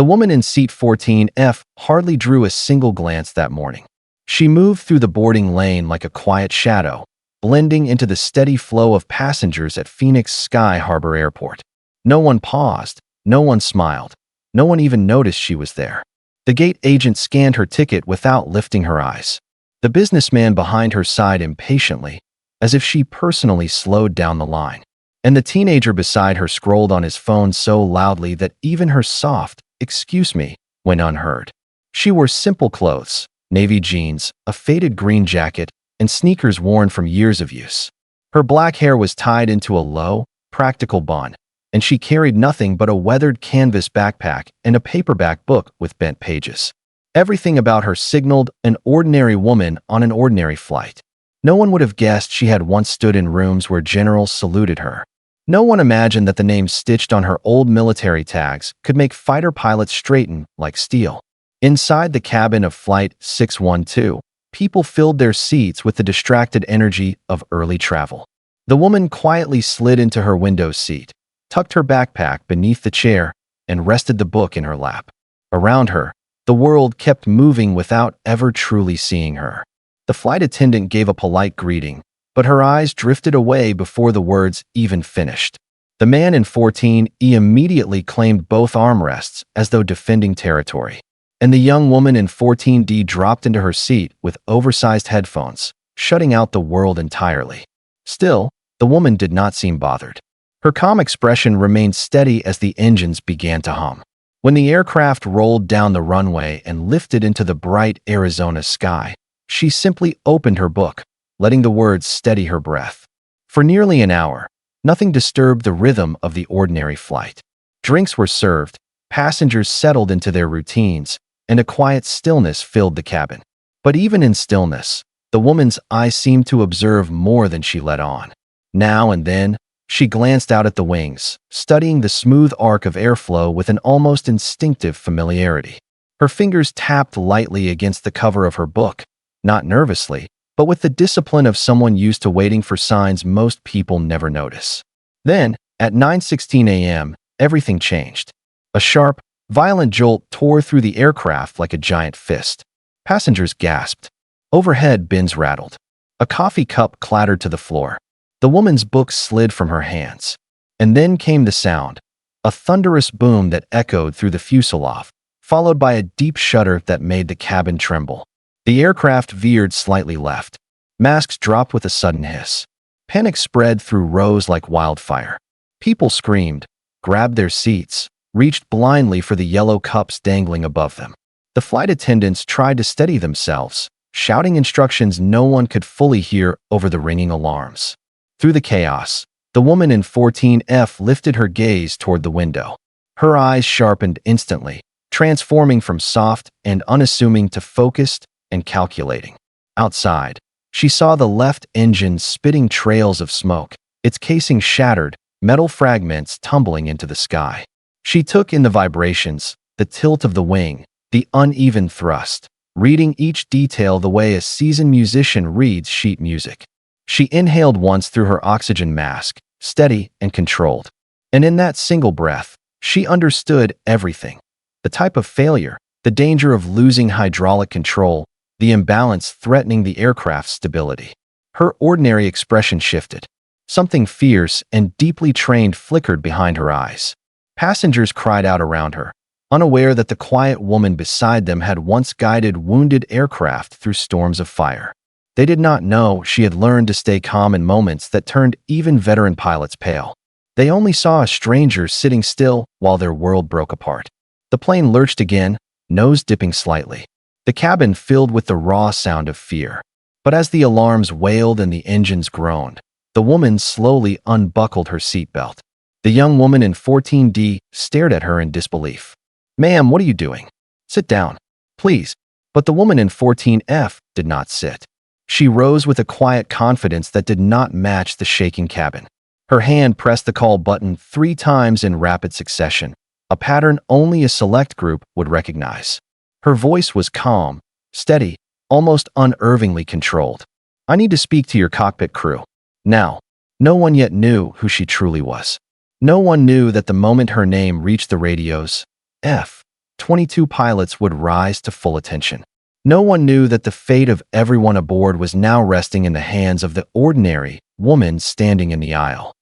The woman in seat 14F hardly drew a single glance that morning. She moved through the boarding lane like a quiet shadow, blending into the steady flow of passengers at Phoenix Sky Harbor Airport. No one paused, no one smiled, no one even noticed she was there. The gate agent scanned her ticket without lifting her eyes. The businessman behind her sighed impatiently, as if she personally slowed down the line. And the teenager beside her scrolled on his phone so loudly that even her soft, "Excuse me," went unheard. She wore simple clothes, navy jeans, a faded green jacket, and sneakers worn from years of use. Her black hair was tied into a low, practical bun, and she carried nothing but a weathered canvas backpack and a paperback book with bent pages. Everything about her signaled an ordinary woman on an ordinary flight. No one would have guessed she had once stood in rooms where generals saluted her. No one imagined that the names stitched on her old military tags could make fighter pilots straighten like steel. Inside the cabin of Flight 612, people filled their seats with the distracted energy of early travel. The woman quietly slid into her window seat, tucked her backpack beneath the chair, and rested the book in her lap. Around her, the world kept moving without ever truly seeing her. The flight attendant gave a polite greeting, but her eyes drifted away before the words even finished. The man in 14E immediately claimed both armrests as though defending territory, and the young woman in 14D dropped into her seat with oversized headphones, shutting out the world entirely. Still, the woman did not seem bothered. Her calm expression remained steady as the engines began to hum. When the aircraft rolled down the runway and lifted into the bright Arizona sky, she simply opened her book, letting the words steady her breath. For nearly an hour, nothing disturbed the rhythm of the ordinary flight. Drinks were served, passengers settled into their routines, and a quiet stillness filled the cabin. But even in stillness, the woman's eyes seemed to observe more than she let on. Now and then, she glanced out at the wings, studying the smooth arc of airflow with an almost instinctive familiarity. Her fingers tapped lightly against the cover of her book, not nervously, but with the discipline of someone used to waiting for signs most people never notice. Then, at 9:16 a.m., everything changed. A sharp, violent jolt tore through the aircraft like a giant fist. Passengers gasped. Overhead, bins rattled. A coffee cup clattered to the floor. The woman's book slid from her hands. And then came the sound, a thunderous boom that echoed through the fuselage, followed by a deep shudder that made the cabin tremble. The aircraft veered slightly left. Masks dropped with a sudden hiss. Panic spread through rows like wildfire. People screamed, grabbed their seats, reached blindly for the yellow cups dangling above them. The flight attendants tried to steady themselves, shouting instructions no one could fully hear over the ringing alarms. Through the chaos, the woman in 14F lifted her gaze toward the window. Her eyes sharpened instantly, transforming from soft and unassuming to focused and calculating. Outside, she saw the left engine spitting trails of smoke, its casing shattered, metal fragments tumbling into the sky. She took in the vibrations, the tilt of the wing, the uneven thrust, reading each detail the way a seasoned musician reads sheet music. She inhaled once through her oxygen mask, steady and controlled. And in that single breath, she understood everything. The type of failure, the danger of losing hydraulic control, the imbalance threatening the aircraft's stability. Her ordinary expression shifted. Something fierce and deeply trained flickered behind her eyes. Passengers cried out around her, unaware that the quiet woman beside them had once guided wounded aircraft through storms of fire. They did not know she had learned to stay calm in moments that turned even veteran pilots pale. They only saw a stranger sitting still while their world broke apart. The plane lurched again, nose dipping slightly. The cabin filled with the raw sound of fear. But as the alarms wailed and the engines groaned, the woman slowly unbuckled her seatbelt. The young woman in 14D stared at her in disbelief. "Ma'am, what are you doing? Sit down, please." But the woman in 14F did not sit. She rose with a quiet confidence that did not match the shaking cabin. Her hand pressed the call button 3 times in rapid succession, a pattern only a select group would recognize. Her voice was calm, steady, almost unnervingly controlled. "I need to speak to your cockpit crew. Now." No one yet knew who she truly was. No one knew that the moment her name reached the radios, F F-22 pilots would rise to full attention. No one knew that the fate of everyone aboard was now resting in the hands of the ordinary woman standing in the aisle.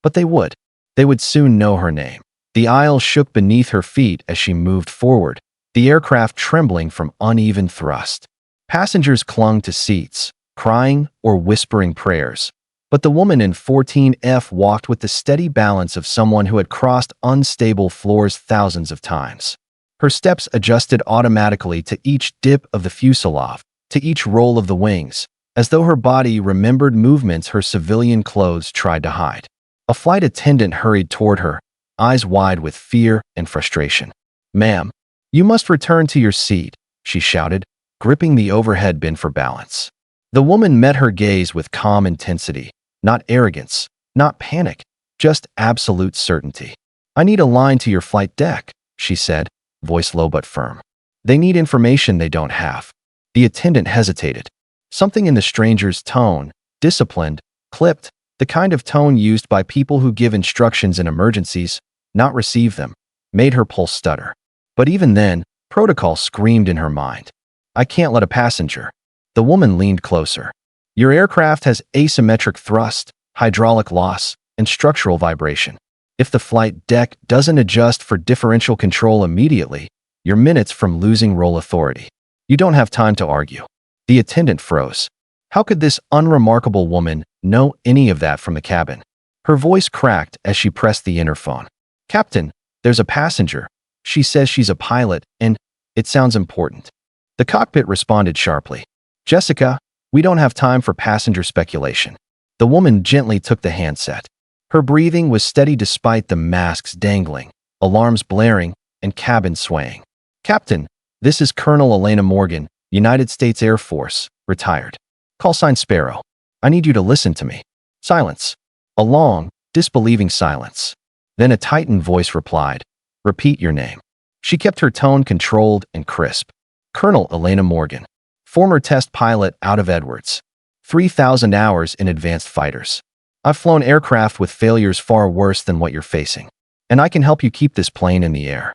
But they would. They would soon know her name. The aisle shook beneath her feet as she moved forward, the aircraft trembling from uneven thrust. Passengers clung to seats, crying or whispering prayers. But the woman in 14F walked with the steady balance of someone who had crossed unstable floors thousands of times. Her steps adjusted automatically to each dip of the fuselage, to each roll of the wings, as though her body remembered movements her civilian clothes tried to hide. A flight attendant hurried toward her, eyes wide with fear and frustration. "Ma'am, you must return to your seat," she shouted, gripping the overhead bin for balance. The woman met her gaze with calm intensity, not arrogance, not panic, just absolute certainty. "I need a line to your flight deck," she said, voice low but firm. "They need information they don't have." The attendant hesitated. Something in the stranger's tone, disciplined, clipped, the kind of tone used by people who give instructions in emergencies, not receive them, made her pulse stutter. But even then, protocol screamed in her mind. "I can't let a passenger." The woman leaned closer. "Your aircraft has asymmetric thrust, hydraulic loss, and structural vibration. If the flight deck doesn't adjust for differential control immediately, you're minutes from losing roll authority. You don't have time to argue." The attendant froze. How could this unremarkable woman know any of that from the cabin? Her voice cracked as she pressed the interphone. "Captain, there's a passenger. She says she's a pilot, and it sounds important." The cockpit responded sharply. "Jessica, we don't have time for passenger speculation." The woman gently took the handset. Her breathing was steady despite the masks dangling, alarms blaring, and cabin swaying. "Captain, this is Colonel Elena Morgan, United States Air Force, retired. Call sign Sparrow. I need you to listen to me." Silence. A long, disbelieving silence. Then a tightened voice replied, "Repeat your name." She kept her tone controlled and crisp. "Colonel Elena Morgan, former test pilot out of Edwards. 3,000 hours in advanced fighters. I've flown aircraft with failures far worse than what you're facing, and I can help you keep this plane in the air."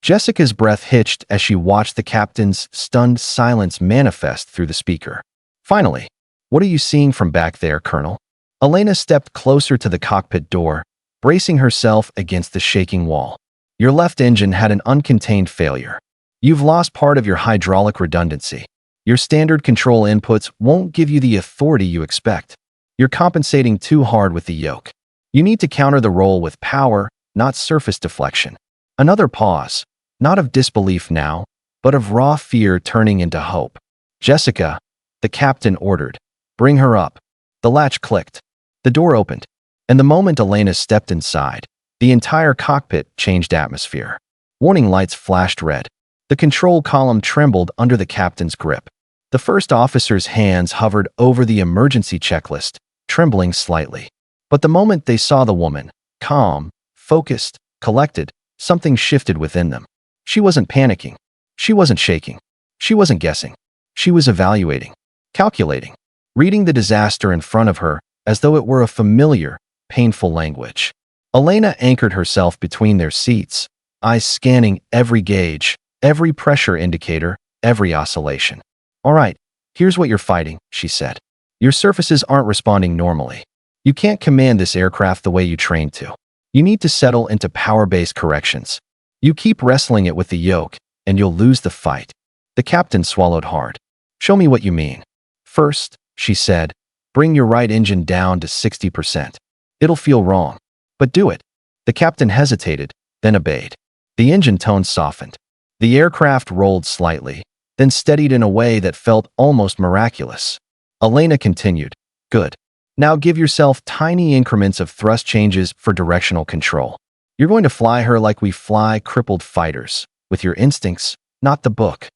Jessica's breath hitched as she watched the captain's stunned silence manifest through the speaker. Finally, "What are you seeing from back there, Colonel?" Elena stepped closer to the cockpit door, bracing herself against the shaking wall. "Your left engine had an uncontained failure. You've lost part of your hydraulic redundancy. Your standard control inputs won't give you the authority you expect. You're compensating too hard with the yoke. You need to counter the roll with power, not surface deflection." Another pause, not of disbelief now, but of raw fear turning into hope. "Jessica," the captain ordered, "bring her up." The latch clicked. The door opened, and the moment Elena stepped inside, the entire cockpit changed atmosphere. Warning lights flashed red. The control column trembled under the captain's grip. The first officer's hands hovered over the emergency checklist, trembling slightly. But the moment they saw the woman, calm, focused, collected, something shifted within them. She wasn't panicking. She wasn't shaking. She wasn't guessing. She was evaluating, calculating, reading the disaster in front of her as though it were a familiar, painful language. Elena anchored herself between their seats, eyes scanning every gauge, every pressure indicator, every oscillation. "All right, here's what you're fighting," she said. "Your surfaces aren't responding normally. You can't command this aircraft the way you trained to. You need to settle into power-based corrections. You keep wrestling it with the yoke, and you'll lose the fight." The captain swallowed hard. "Show me what you mean." "First," she said, "bring your right engine down to 60%. It'll feel wrong, but do it." The captain hesitated, then obeyed. The engine tone softened. The aircraft rolled slightly, then steadied in a way that felt almost miraculous. Elena continued, "Good. Now give yourself tiny increments of thrust changes for directional control. You're going to fly her like we fly crippled fighters, with your instincts, not the book."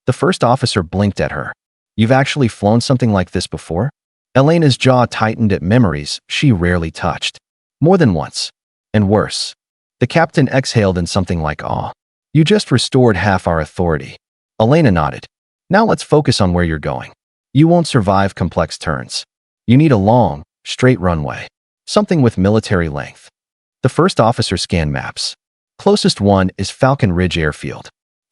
The first officer blinked at her. "You've actually flown something like this before?" Elena's jaw tightened at memories she rarely touched. "More than once. And worse." The captain exhaled in something like awe. "You just restored half our authority." Elena nodded. "Now let's focus on where you're going. You won't survive complex turns. You need a long, straight runway. Something with military length." The first officer scanned maps. Closest one is Falcon Ridge Airfield.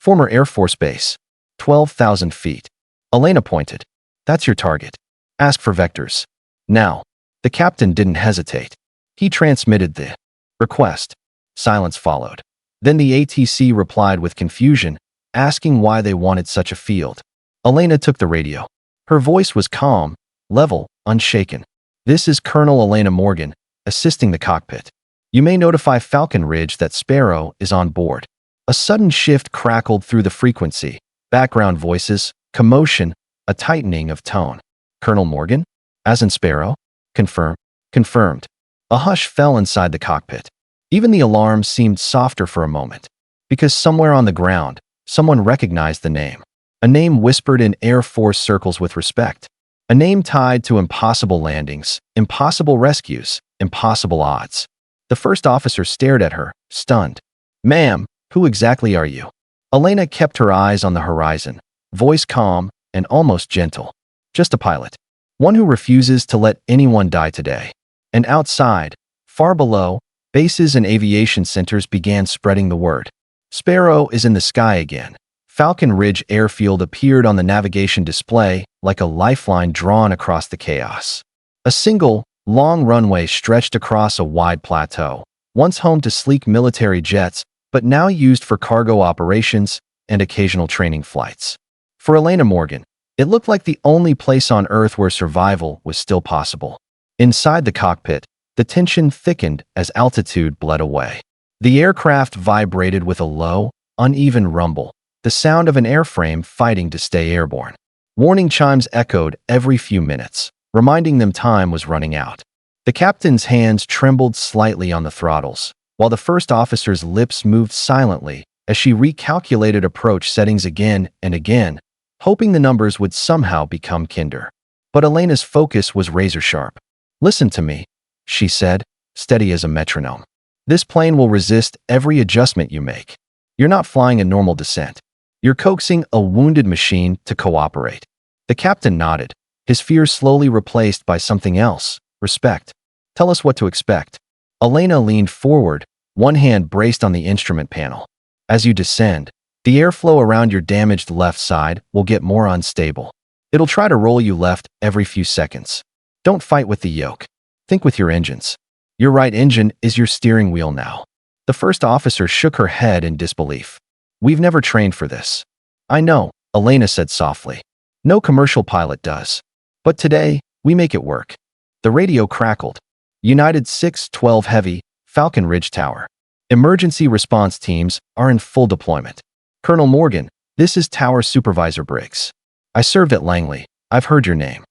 Former Air Force Base. 12,000 feet. Elena pointed. That's your target. Ask for vectors. Now. The captain didn't hesitate. He transmitted the request. Silence followed. Then the ATC replied with confusion, asking why they wanted such a field. Elena took the radio. Her voice was calm, level, unshaken. This is Colonel Elena Morgan, assisting the cockpit. You may notify Falcon Ridge that Sparrow is on board. A sudden shift crackled through the frequency. Background voices, commotion, a tightening of tone. Colonel Morgan? As in Sparrow? Confirmed. A hush fell inside the cockpit. Even the alarm seemed softer for a moment. Because somewhere on the ground, someone recognized the name. A name whispered in Air Force circles with respect. A name tied to impossible landings, impossible rescues, impossible odds. The first officer stared at her, stunned. Ma'am, who exactly are you? Elena kept her eyes on the horizon, voice calm and almost gentle. Just a pilot. One who refuses to let anyone die today. And outside, far below, bases and aviation centers began spreading the word. Sparrow is in the sky again. Falcon Ridge Airfield appeared on the navigation display like a lifeline drawn across the chaos. A single, long runway stretched across a wide plateau, once home to sleek military jets, but now used for cargo operations and occasional training flights. For Elena Morgan, it looked like the only place on Earth where survival was still possible. Inside the cockpit, the tension thickened as altitude bled away. The aircraft vibrated with a low, uneven rumble, the sound of an airframe fighting to stay airborne. Warning chimes echoed every few minutes, reminding them time was running out. The captain's hands trembled slightly on the throttles, while the first officer's lips moved silently as she recalculated approach settings again and again, hoping the numbers would somehow become kinder. But Elena's focus was razor-sharp. Listen to me, she said, steady as a metronome. This plane will resist every adjustment you make. You're not flying a normal descent. You're coaxing a wounded machine to cooperate. The captain nodded, his fears slowly replaced by something else, respect. Tell us what to expect. Elena leaned forward, one hand braced on the instrument panel. As you descend, the airflow around your damaged left side will get more unstable. It'll try to roll you left every few seconds. Don't fight with the yoke. Think with your engines. Your right engine is your steering wheel now. The first officer shook her head in disbelief. We've never trained for this. I know, Elena said softly. No commercial pilot does. But today, we make it work. The radio crackled. United 612 Heavy, Falcon Ridge Tower. Emergency response teams are in full deployment. Colonel Morgan, this is Tower Supervisor Briggs. I served at Langley. I've heard your name.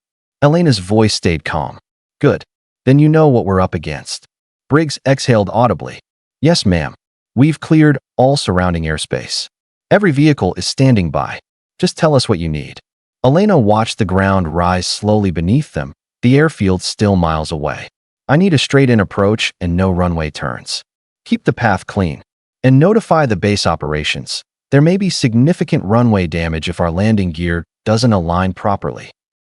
Elena's voice stayed calm. Good. Then you know what we're up against. Briggs exhaled audibly. Yes, ma'am. We've cleared all surrounding airspace. Every vehicle is standing by. Just tell us what you need. Elena watched the ground rise slowly beneath them, the airfield still miles away. I need a straight-in approach and no runway turns. Keep the path clean. And notify the base operations. There may be significant runway damage if our landing gear doesn't align properly.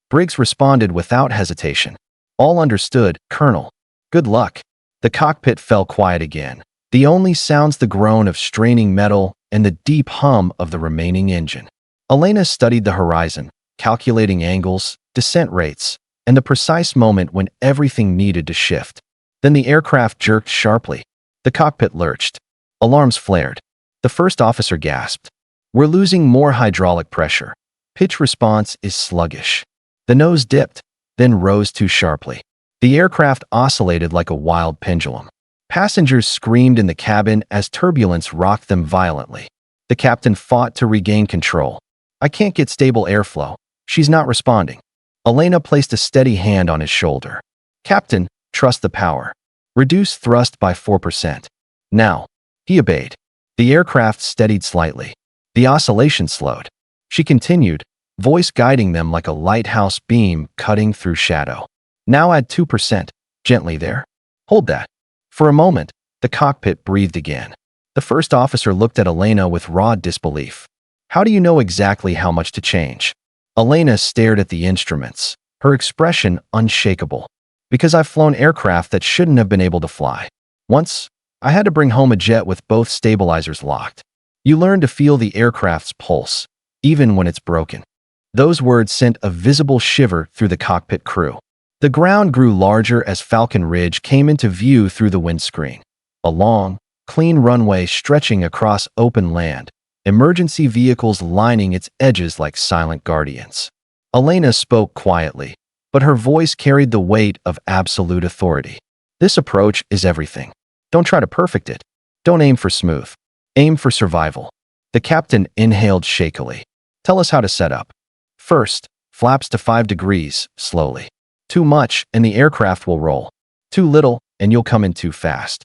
Briggs responded without hesitation. All understood, Colonel. Good luck. The cockpit fell quiet again. The only sounds the groan of straining metal and the deep hum of the remaining engine. Elena studied the horizon, calculating angles, descent rates, and the precise moment when everything needed to shift. Then the aircraft jerked sharply. The cockpit lurched. Alarms flared. The first officer gasped. We're losing more hydraulic pressure. Pitch response is sluggish. The nose dipped, then rose too sharply. The aircraft oscillated like a wild pendulum. Passengers screamed in the cabin as turbulence rocked them violently. The captain fought to regain control. I can't get stable airflow. She's not responding. Elena placed a steady hand on his shoulder. Captain, trust the power. Reduce thrust by 4%. Now. He obeyed. The aircraft steadied slightly. The oscillation slowed. She continued, voice guiding them like a lighthouse beam cutting through shadow. Now add 2%. Gently there. Hold that. For a moment, the cockpit breathed again. The first officer looked at Elena with raw disbelief. How do you know exactly how much to change? Elena stared at the instruments, her expression unshakable. Because I've flown aircraft that shouldn't have been able to fly. Once, I had to bring home a jet with both stabilizers locked. You learn to feel the aircraft's pulse, even when it's broken. Those words sent a visible shiver through the cockpit crew. The ground grew larger as Falcon Ridge came into view through the windscreen. A long, clean runway stretching across open land, emergency vehicles lining its edges like silent guardians. Elena spoke quietly, but her voice carried the weight of absolute authority. This approach is everything. Don't try to perfect it. Don't aim for smooth. Aim for survival. The captain inhaled shakily. Tell us how to set up. First, flaps to 5 degrees, slowly. Too much, and the aircraft will roll. Too little, and you'll come in too fast.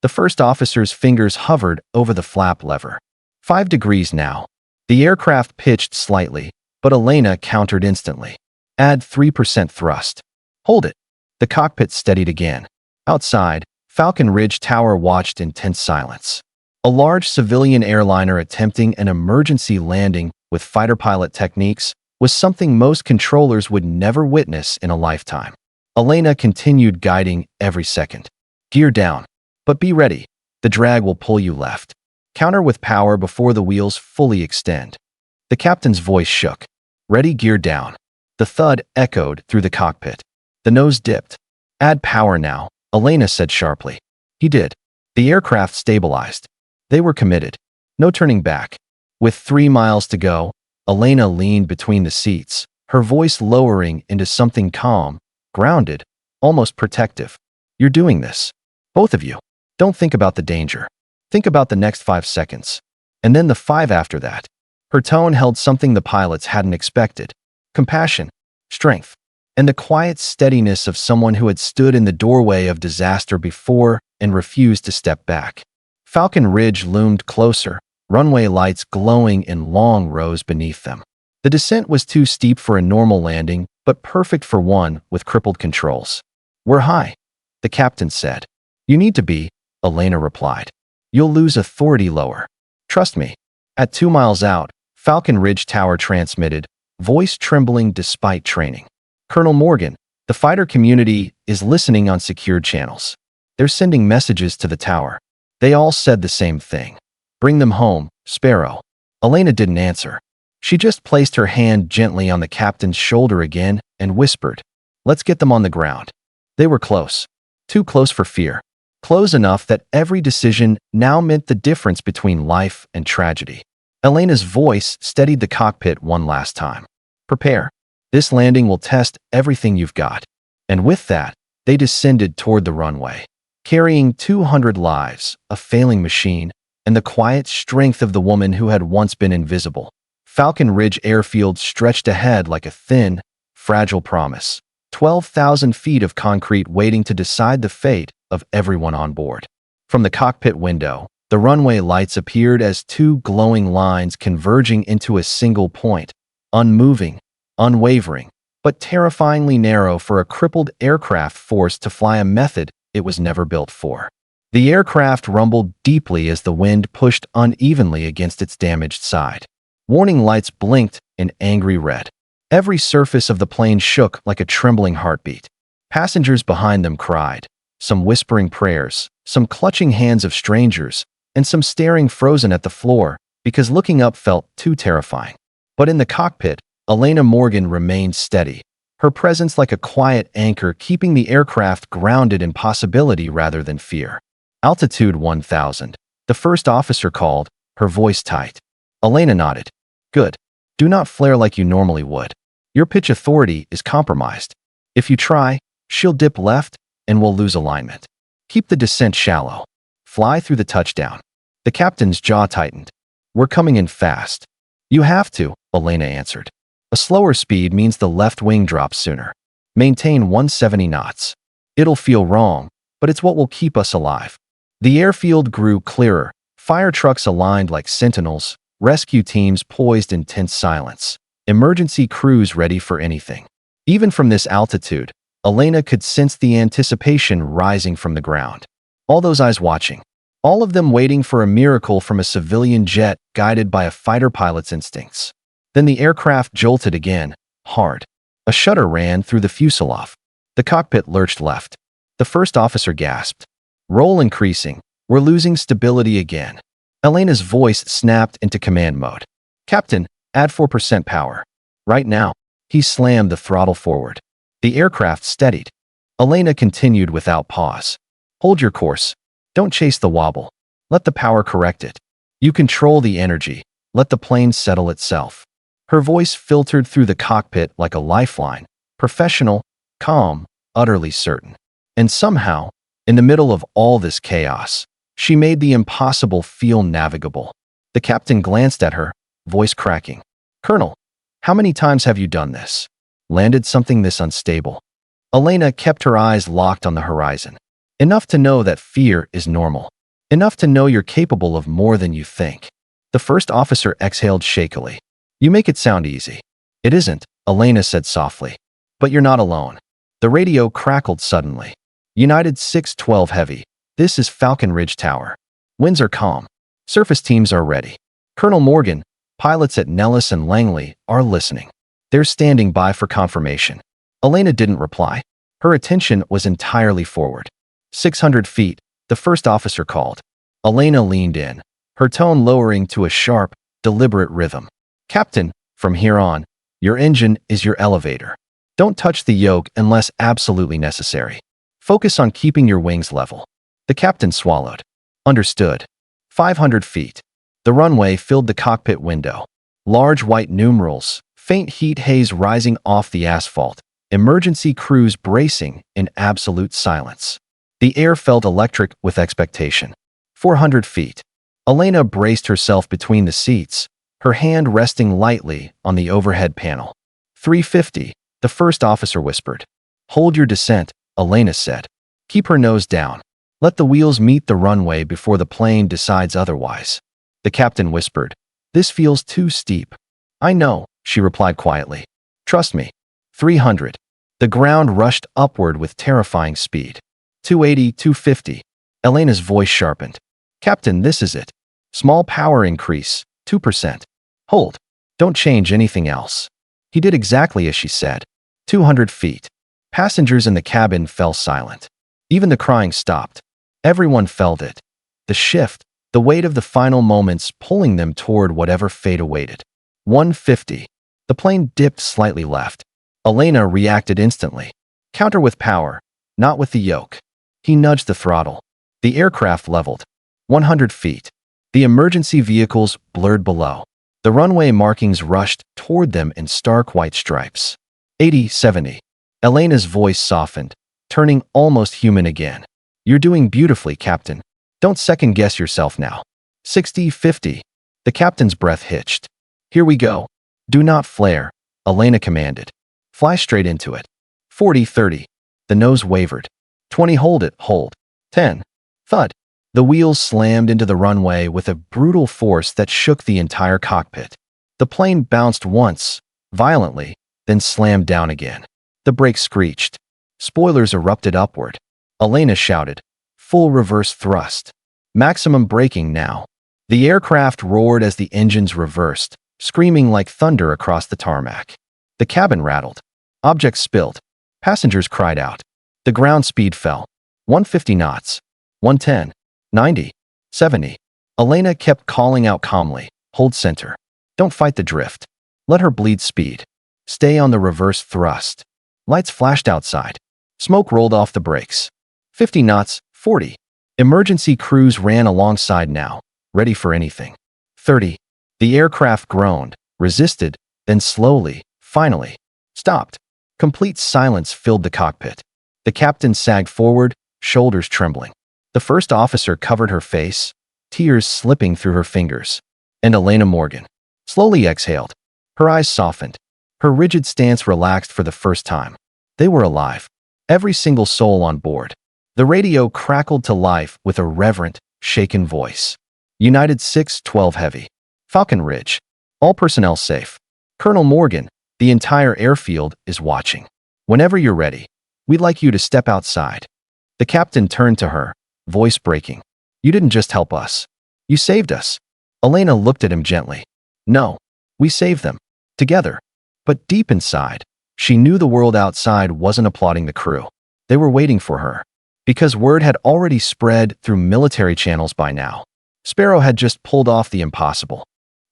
The first officer's fingers hovered over the flap lever. 5 degrees now. The aircraft pitched slightly, but Elena countered instantly. Add 3% thrust. Hold it. The cockpit steadied again. Outside, Falcon Ridge Tower watched in tense silence. A large civilian airliner attempting an emergency landing with fighter pilot techniques was something most controllers would never witness in a lifetime. Elena continued guiding every second. Gear down. But be ready. The drag will pull you left. Counter with power before the wheels fully extend. The captain's voice shook. Ready, gear down. The thud echoed through the cockpit. The nose dipped. Add power now, Elena said sharply. He did. The aircraft stabilized. They were committed. No turning back. With 3 miles to go, Elena leaned between the seats, her voice lowering into something calm, grounded, almost protective. You're doing this. Both of you. Don't think about the danger. Think about the next 5 seconds. And then the 5 after that. Her tone held something the pilots hadn't expected. Compassion, strength, and the quiet steadiness of someone who had stood in the doorway of disaster before and refused to step back. Falcon Ridge loomed closer, runway lights glowing in long rows beneath them. The descent was too steep for a normal landing, but perfect for one with crippled controls. We're high, the captain said. You need to be, Elena replied. You'll lose authority lower. Trust me. At 2 miles out, Falcon Ridge Tower transmitted, voice trembling despite training. Colonel Morgan, the fighter community is listening on secured channels. They're sending messages to the tower. They all said the same thing. Bring them home, Sparrow. Elena didn't answer. She just placed her hand gently on the captain's shoulder again and whispered, Let's get them on the ground. They were close. Too close for fear. Close enough that every decision now meant the difference between life and tragedy. Elena's voice steadied the cockpit one last time. Prepare. This landing will test everything you've got. And with that, they descended toward the runway, carrying 200 lives, a failing machine, and the quiet strength of the woman who had once been invisible. Falcon Ridge Airfield stretched ahead like a thin, fragile promise. 12,000 feet of concrete waiting to decide the fate of everyone on board. From the cockpit window, the runway lights appeared as 2 glowing lines converging into a single point, unmoving, unwavering, but terrifyingly narrow for a crippled aircraft forced to fly a method it was never built for. The aircraft rumbled deeply as the wind pushed unevenly against its damaged side. Warning lights blinked in angry red. Every surface of the plane shook like a trembling heartbeat. Passengers behind them cried, some whispering prayers, some clutching hands of strangers, and some staring frozen at the floor because looking up felt too terrifying. But in the cockpit, Elena Morgan remained steady, her presence like a quiet anchor keeping the aircraft grounded in possibility rather than fear. Altitude 1000. The first officer called, her voice tight. Elena nodded. Good. Do not flare like you normally would. Your pitch authority is compromised. If you try, she'll dip left and we'll lose alignment. Keep the descent shallow. Fly through the touchdown. The captain's jaw tightened. We're coming in fast. You have to, Elena answered. A slower speed means the left wing drops sooner. Maintain 170 knots. It'll feel wrong, but it's what will keep us alive. The airfield grew clearer, fire trucks aligned like sentinels, rescue teams poised in tense silence, emergency crews ready for anything. Even from this altitude, Elena could sense the anticipation rising from the ground. All those eyes watching. All of them waiting for a miracle from a civilian jet guided by a fighter pilot's instincts. Then the aircraft jolted again, hard. A shudder ran through the fuselage. The cockpit lurched left. The first officer gasped. Roll increasing. We're losing stability again. Elena's voice snapped into command mode. Captain, add 4% power. Right now. He slammed the throttle forward. The aircraft steadied. Elena continued without pause. Hold your course. Don't chase the wobble. Let the power correct it. You control the energy. Let the plane settle itself. Her voice filtered through the cockpit like a lifeline, professional, calm, utterly certain. And somehow, in the middle of all this chaos, she made the impossible feel navigable. The captain glanced at her, voice cracking. Colonel, how many times have you done this? Landed something this unstable? Elena kept her eyes locked on the horizon. Enough to know that fear is normal. Enough to know you're capable of more than you think. The first officer exhaled shakily. You make it sound easy. It isn't, Elena said softly. But you're not alone. The radio crackled suddenly. United 612 Heavy. This is Falcon Ridge Tower. Winds are calm. Surface teams are ready. Colonel Morgan, pilots at Nellis and Langley, are listening. They're standing by for confirmation. Elena didn't reply. Her attention was entirely forward. 600 feet, the first officer called. Elena leaned in, her tone lowering to a sharp, deliberate rhythm. Captain, from here on, your engine is your elevator. Don't touch the yoke unless absolutely necessary. Focus on keeping your wings level. The captain swallowed. Understood. 500 feet. The runway filled the cockpit window. Large white numerals, faint heat haze rising off the asphalt, emergency crews bracing in absolute silence. The air felt electric with expectation. 400 feet. Elena braced herself between the seats, her hand resting lightly on the overhead panel. 350, the first officer whispered. Hold your descent, Elena said. Keep her nose down. Let the wheels meet the runway before the plane decides otherwise. The captain whispered. This feels too steep. I know, she replied quietly. Trust me. 300. The ground rushed upward with terrifying speed. 280, 250. Elena's voice sharpened. Captain, this is it. Small power increase, 2%. Hold. Don't change anything else. He did exactly as she said. 200 feet. Passengers in the cabin fell silent. Even the crying stopped. Everyone felt it. The shift, the weight of the final moments pulling them toward whatever fate awaited. 150. The plane dipped slightly left. Elena reacted instantly. Counter with power, not with the yoke. He nudged the throttle. The aircraft leveled. 100 feet. The emergency vehicles blurred below. The runway markings rushed toward them in stark white stripes. 80, 70. Elena's voice softened, turning almost human again. You're doing beautifully, Captain. Don't second-guess yourself now. 60, 50. The captain's breath hitched. Here we go. Do not flare, Elena commanded. Fly straight into it. 40, 30. The nose wavered. 20, hold it, hold. 10. Thud. The wheels slammed into the runway with a brutal force that shook the entire cockpit. The plane bounced once, violently, then slammed down again. The brakes screeched. Spoilers erupted upward. Elena shouted, full reverse thrust. Maximum braking now. The aircraft roared as the engines reversed, screaming like thunder across the tarmac. The cabin rattled. Objects spilled. Passengers cried out. The ground speed fell. 150 knots. 110. 90. 70. Elena kept calling out calmly, hold center. Don't fight the drift. Let her bleed speed. Stay on the reverse thrust. Lights flashed outside. Smoke rolled off the brakes. 50 knots, 40. Emergency crews ran alongside now, ready for anything. 30. The aircraft groaned, resisted, then slowly, finally, stopped. Complete silence filled the cockpit. The captain sagged forward, shoulders trembling. The first officer covered her face, tears slipping through her fingers. And Elena Morgan slowly exhaled. Her eyes softened. Her rigid stance relaxed for the first time. They were alive. Every single soul on board. The radio crackled to life with a reverent, shaken voice. United 612 Heavy. Falcon Ridge. All personnel safe. Colonel Morgan, the entire airfield is watching. Whenever you're ready, we'd like you to step outside. The captain turned to her, voice breaking. You didn't just help us. You saved us. Elena looked at him gently. No, we saved them. Together. But deep inside, she knew the world outside wasn't applauding the crew. They were waiting for her. Because word had already spread through military channels by now. Sparrow had just pulled off the impossible.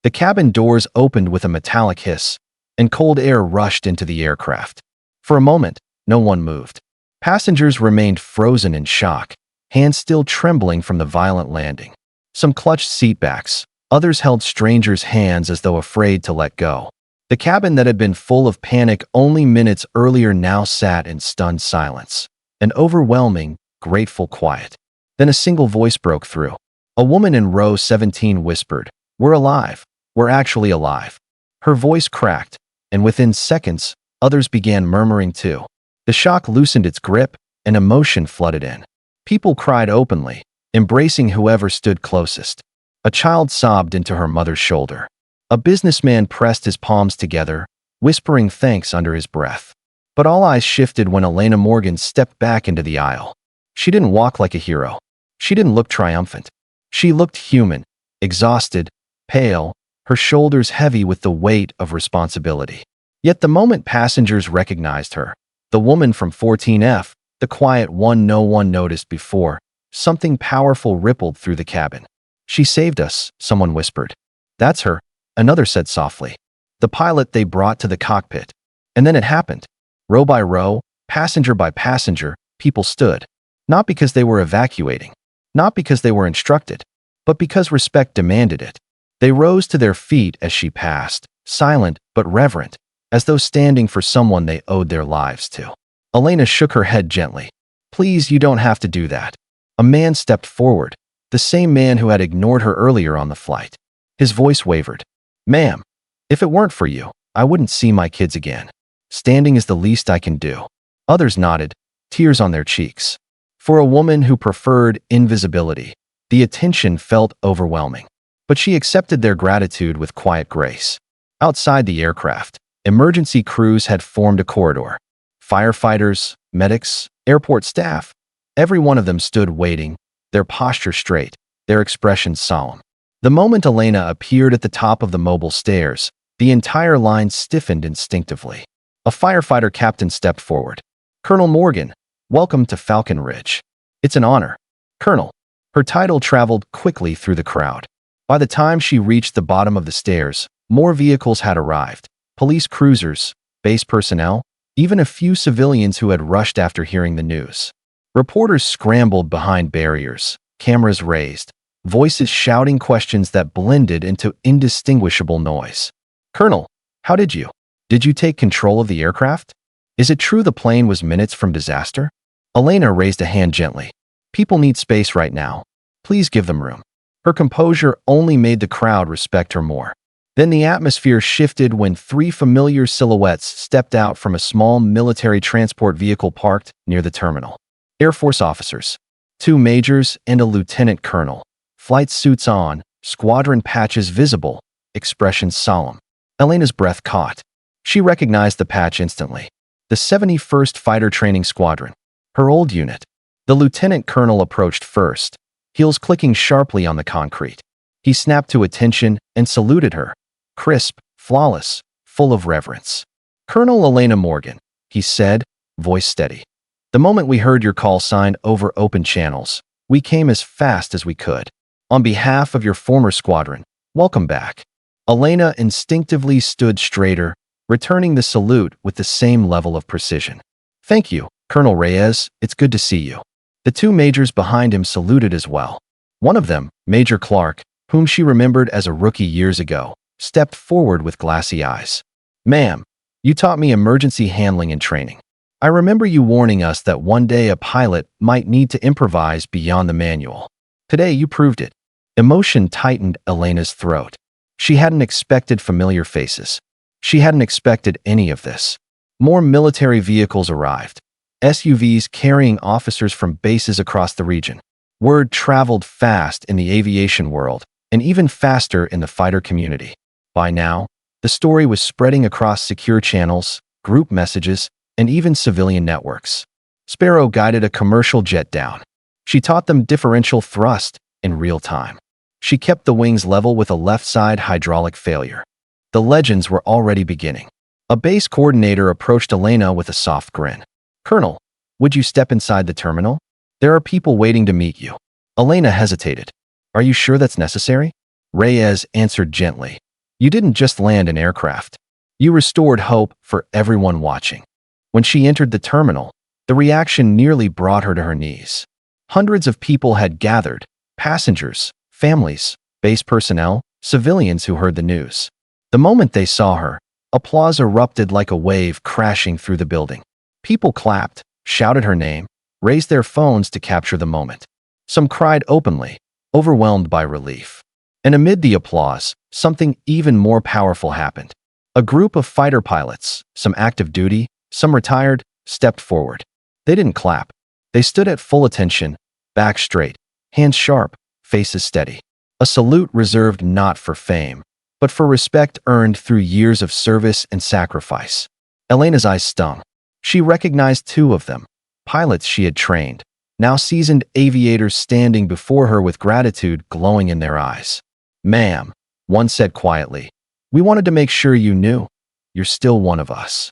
The cabin doors opened with a metallic hiss, and cold air rushed into the aircraft. For a moment, no one moved. Passengers remained frozen in shock, hands still trembling from the violent landing. Some clutched seatbacks, others held strangers' hands as though afraid to let go. The cabin that had been full of panic only minutes earlier now sat in stunned silence, an overwhelming, grateful quiet. Then a single voice broke through. A woman in row 17 whispered, "We're alive. We're actually alive." Her voice cracked, and within seconds, others began murmuring too. The shock loosened its grip, and emotion flooded in. People cried openly, embracing whoever stood closest. A child sobbed into her mother's shoulder. A businessman pressed his palms together, whispering thanks under his breath. But all eyes shifted when Elena Morgan stepped back into the aisle. She didn't walk like a hero. She didn't look triumphant. She looked human, exhausted, pale, her shoulders heavy with the weight of responsibility. Yet the moment passengers recognized her, the woman from 14F, the quiet one no one noticed before, something powerful rippled through the cabin. "She saved us," someone whispered. "That's her," another said softly. "The pilot they brought to the cockpit." And then it happened. Row by row, passenger by passenger, people stood. Not because they were evacuating, not because they were instructed, but because respect demanded it. They rose to their feet as she passed, silent but reverent, as though standing for someone they owed their lives to. Elena shook her head gently. "Please, you don't have to do that." A man stepped forward, the same man who had ignored her earlier on the flight. His voice wavered. "Ma'am, if it weren't for you, I wouldn't see my kids again. Standing is the least I can do." Others nodded, tears on their cheeks. For a woman who preferred invisibility, the attention felt overwhelming. But she accepted their gratitude with quiet grace. Outside the aircraft, emergency crews had formed a corridor. Firefighters, medics, airport staff, every one of them stood waiting, their posture straight, their expressions solemn. The moment Elena appeared at the top of the mobile stairs, the entire line stiffened instinctively. A firefighter captain stepped forward. "Colonel Morgan, welcome to Falcon Ridge." "It's an honor, Colonel." Her title traveled quickly through the crowd. By the time she reached the bottom of the stairs, more vehicles had arrived. Police cruisers, base personnel, even a few civilians who had rushed after hearing the news. Reporters scrambled behind barriers, cameras raised, voices shouting questions that blended into indistinguishable noise. "Colonel, how did you? Did you take control of the aircraft? Is it true the plane was minutes from disaster?" Elena raised a hand gently. "People need space right now. Please give them room." Her composure only made the crowd respect her more. Then the atmosphere shifted when three familiar silhouettes stepped out from a small military transport vehicle parked near the terminal. Air Force officers, two majors and a lieutenant colonel, flight suits on, squadron patches visible, expressions solemn. Elena's breath caught. She recognized the patch instantly. The 71st Fighter Training Squadron, her old unit. The lieutenant colonel approached first, heels clicking sharply on the concrete. He snapped to attention and saluted her, crisp, flawless, full of reverence. "Colonel Elena Morgan," he said, voice steady. "The moment we heard your call sign over open channels, we came as fast as we could. On behalf of your former squadron, welcome back." Elena instinctively stood straighter, returning the salute with the same level of precision. "Thank you, Colonel Reyes, it's good to see you." The two majors behind him saluted as well. One of them, Major Clark, whom she remembered as a rookie years ago, stepped forward with glassy eyes. "Ma'am, you taught me emergency handling and training. I remember you warning us that one day a pilot might need to improvise beyond the manual. Today you proved it." Emotion tightened Elena's throat. She hadn't expected familiar faces. She hadn't expected any of this. More military vehicles arrived, SUVs carrying officers from bases across the region. Word traveled fast in the aviation world, and even faster in the fighter community. By now, the story was spreading across secure channels, group messages, and even civilian networks. Sparrow guided a commercial jet down. She taught them differential thrust in real time. She kept the wings level with a left-side hydraulic failure. The legends were already beginning. A base coordinator approached Elena with a soft grin. "Colonel, would you step inside the terminal? There are people waiting to meet you." Elena hesitated. Are you sure that's necessary? Reyes answered gently. You didn't just land an aircraft. You restored hope for everyone watching. When she entered the terminal, the reaction nearly brought her to her knees. Hundreds of people had gathered, passengers, families, base personnel, civilians who heard the news. The moment they saw her, applause erupted like a wave crashing through the building. People clapped, shouted her name, raised their phones to capture the moment. Some cried openly, overwhelmed by relief. And amid the applause, something even more powerful happened. A group of fighter pilots, some active duty, some retired, stepped forward. They didn't clap. They stood at full attention, back straight, hands sharp, faces steady. A salute reserved not for fame, but for respect earned through years of service and sacrifice. Elena's eyes stung. She recognized two of them, pilots she had trained, now seasoned aviators standing before her with gratitude glowing in their eyes. Ma'am, one said quietly, we wanted to make sure you knew. You're still one of us.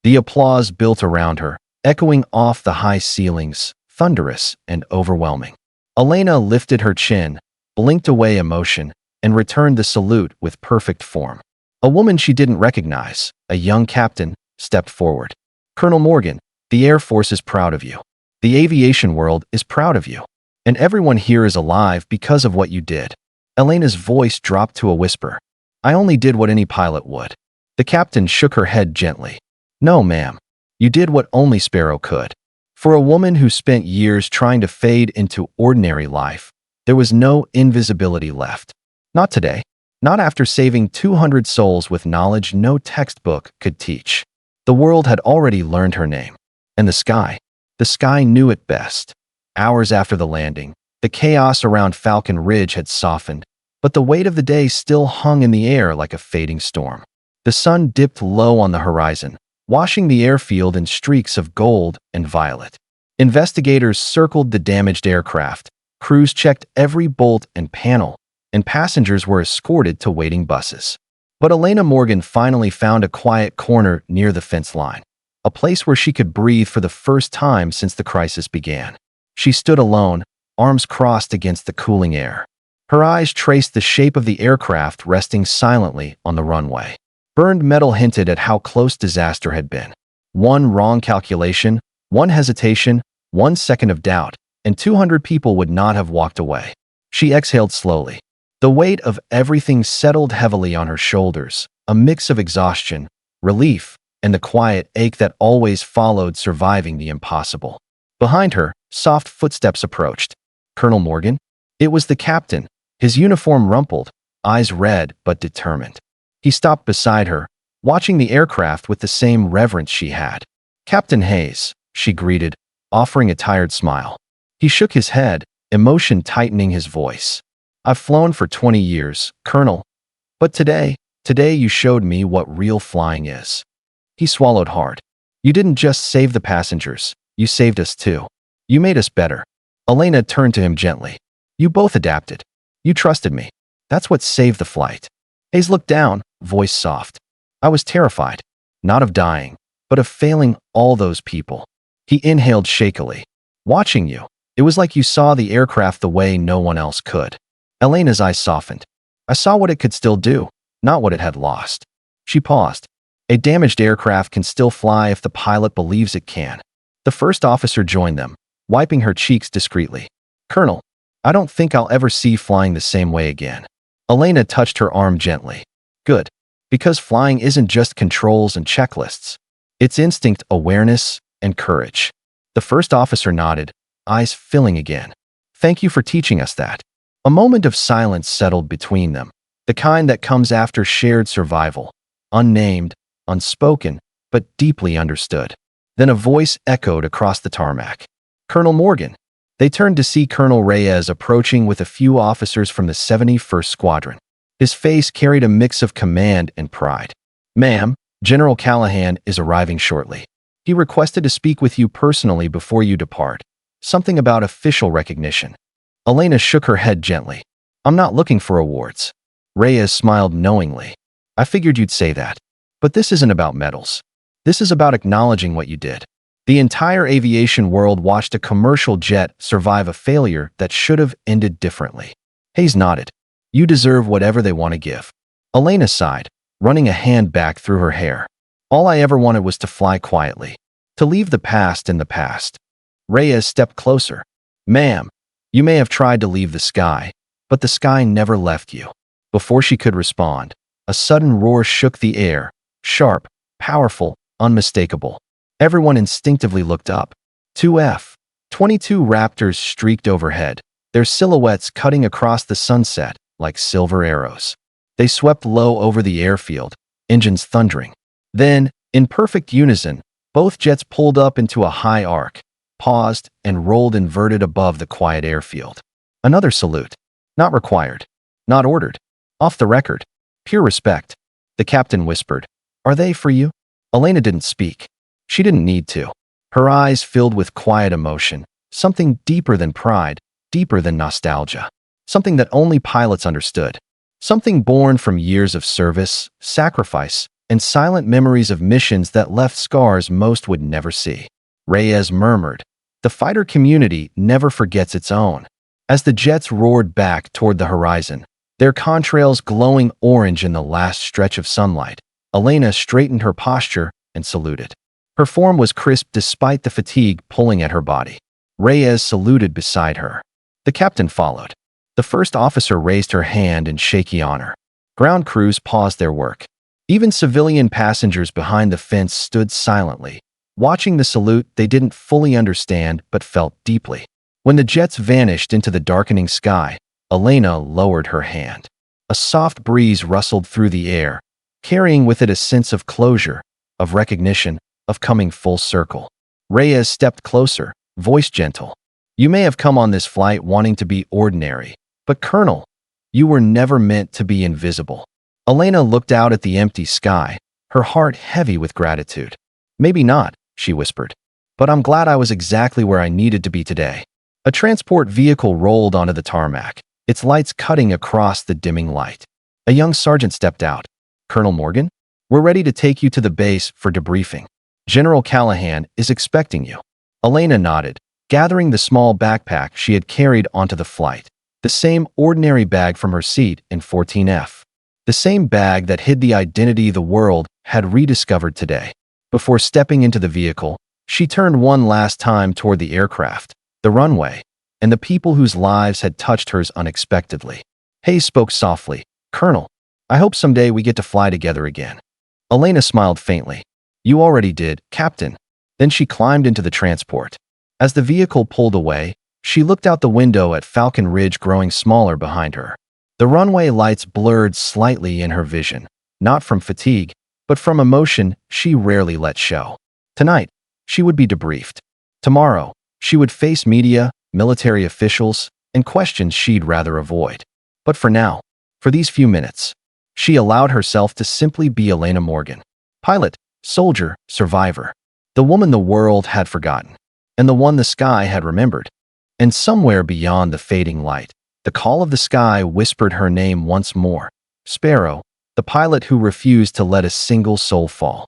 The applause built around her, echoing off the high ceilings, thunderous and overwhelming. Elena lifted her chin, blinked away emotion, and returned the salute with perfect form. A woman she didn't recognize, a young captain, stepped forward. Colonel Morgan, the Air Force is proud of you. The aviation world is proud of you. And everyone here is alive because of what you did. Elena's voice dropped to a whisper. I only did what any pilot would. The captain shook her head gently. No, ma'am. You did what only Sparrow could. For a woman who spent years trying to fade into ordinary life, there was no invisibility left. Not today. Not after saving 200 souls with knowledge no textbook could teach. The world had already learned her name. And the sky knew it best. Hours after the landing, the chaos around Falcon Ridge had softened, but the weight of the day still hung in the air like a fading storm. The sun dipped low on the horizon, washing the airfield in streaks of gold and violet. Investigators circled the damaged aircraft, crews checked every bolt and panel, and passengers were escorted to waiting buses. But Elena Morgan finally found a quiet corner near the fence line, a place where she could breathe for the first time since the crisis began. She stood alone, arms crossed against the cooling air. Her eyes traced the shape of the aircraft resting silently on the runway. Burned metal hinted at how close disaster had been. One wrong calculation, one hesitation, 1 second of doubt, and 200 people would not have walked away. She exhaled slowly. The weight of everything settled heavily on her shoulders, a mix of exhaustion, relief, and the quiet ache that always followed surviving the impossible. Behind her, soft footsteps approached. Colonel Morgan? It was the captain, his uniform rumpled, eyes red but determined. He stopped beside her, watching the aircraft with the same reverence she had. Captain Hayes, she greeted, offering a tired smile. He shook his head, emotion tightening his voice. I've flown for 20 years, Colonel. But today you showed me what real flying is. He swallowed hard. You didn't just save the passengers, you saved us too. You made us better. Elena turned to him gently. You both adapted. You trusted me. That's what saved the flight. Hayes looked down, voice soft. I was terrified, not of dying, but of failing all those people. He inhaled shakily. Watching you, it was like you saw the aircraft the way no one else could. Elena's eyes softened. I saw what it could still do, not what it had lost. She paused. A damaged aircraft can still fly if the pilot believes it can. The first officer joined them, wiping her cheeks discreetly. Colonel, I don't think I'll ever see flying the same way again. Elena touched her arm gently. Good. Because flying isn't just controls and checklists. It's instinct, awareness, and courage. The first officer nodded, eyes filling again. Thank you for teaching us that. A moment of silence settled between them, the kind that comes after shared survival, unnamed, unspoken, but deeply understood. Then a voice echoed across the tarmac. Colonel Morgan. They turned to see Colonel Reyes approaching with a few officers from the 71st Squadron. His face carried a mix of command and pride. Ma'am, General Callahan is arriving shortly. He requested to speak with you personally before you depart. Something about official recognition. Elena shook her head gently. I'm not looking for awards. Reyes smiled knowingly. I figured you'd say that. But this isn't about medals. This is about acknowledging what you did. The entire aviation world watched a commercial jet survive a failure that should have ended differently. Hayes nodded. You deserve whatever they want to give. Elena sighed, running a hand back through her hair. All I ever wanted was to fly quietly, to leave the past in the past. Reyes stepped closer. Ma'am, you may have tried to leave the sky, but the sky never left you. Before she could respond, a sudden roar shook the air, sharp, powerful, unmistakable. Everyone instinctively looked up. Two F-22 Raptors streaked overhead, their silhouettes cutting across the sunset like silver arrows. They swept low over the airfield, engines thundering. Then, in perfect unison, both jets pulled up into a high arc, paused, and rolled inverted above the quiet airfield. Another salute. Not required. Not ordered. Off the record. Pure respect. The captain whispered. Are they for you? Elena didn't speak. She didn't need to. Her eyes filled with quiet emotion, something deeper than pride, deeper than nostalgia. Something that only pilots understood. Something born from years of service, sacrifice, and silent memories of missions that left scars most would never see. Reyes murmured, the fighter community never forgets its own. As the jets roared back toward the horizon, their contrails glowing orange in the last stretch of sunlight, Elena straightened her posture and saluted. Her form was crisp despite the fatigue pulling at her body. Reyes saluted beside her. The captain followed. The first officer raised her hand in shaky honor. Ground crews paused their work. Even civilian passengers behind the fence stood silently, watching the salute they didn't fully understand but felt deeply. When the jets vanished into the darkening sky, Elena lowered her hand. A soft breeze rustled through the air, carrying with it a sense of closure, of recognition, of coming full circle. Reyes stepped closer, voice gentle. You may have come on this flight wanting to be ordinary, but Colonel, you were never meant to be invisible. Elena looked out at the empty sky, her heart heavy with gratitude. Maybe not, she whispered, but I'm glad I was exactly where I needed to be today. A transport vehicle rolled onto the tarmac, its lights cutting across the dimming light. A young sergeant stepped out. Colonel Morgan, we're ready to take you to the base for debriefing. General Callahan is expecting you. Elena nodded, gathering the small backpack she had carried onto the flight. The same ordinary bag from her seat in 14F. The same bag that hid the identity the world had rediscovered today. Before stepping into the vehicle, she turned one last time toward the aircraft, the runway, and the people whose lives had touched hers unexpectedly. Hayes spoke softly. Colonel, I hope someday we get to fly together again. Elena smiled faintly. You already did, Captain. Then she climbed into the transport. As the vehicle pulled away, she looked out the window at Falcon Ridge growing smaller behind her. The runway lights blurred slightly in her vision, not from fatigue, but from emotion she rarely let show. Tonight, she would be debriefed. Tomorrow, she would face media, military officials, and questions she'd rather avoid. But for now, for these few minutes, she allowed herself to simply be Elena Morgan. Pilot, soldier, survivor. The woman the world had forgotten, and the one the sky had remembered. And somewhere beyond the fading light, the call of the sky whispered her name once more. Sparrow, the pilot who refused to let a single soul fall.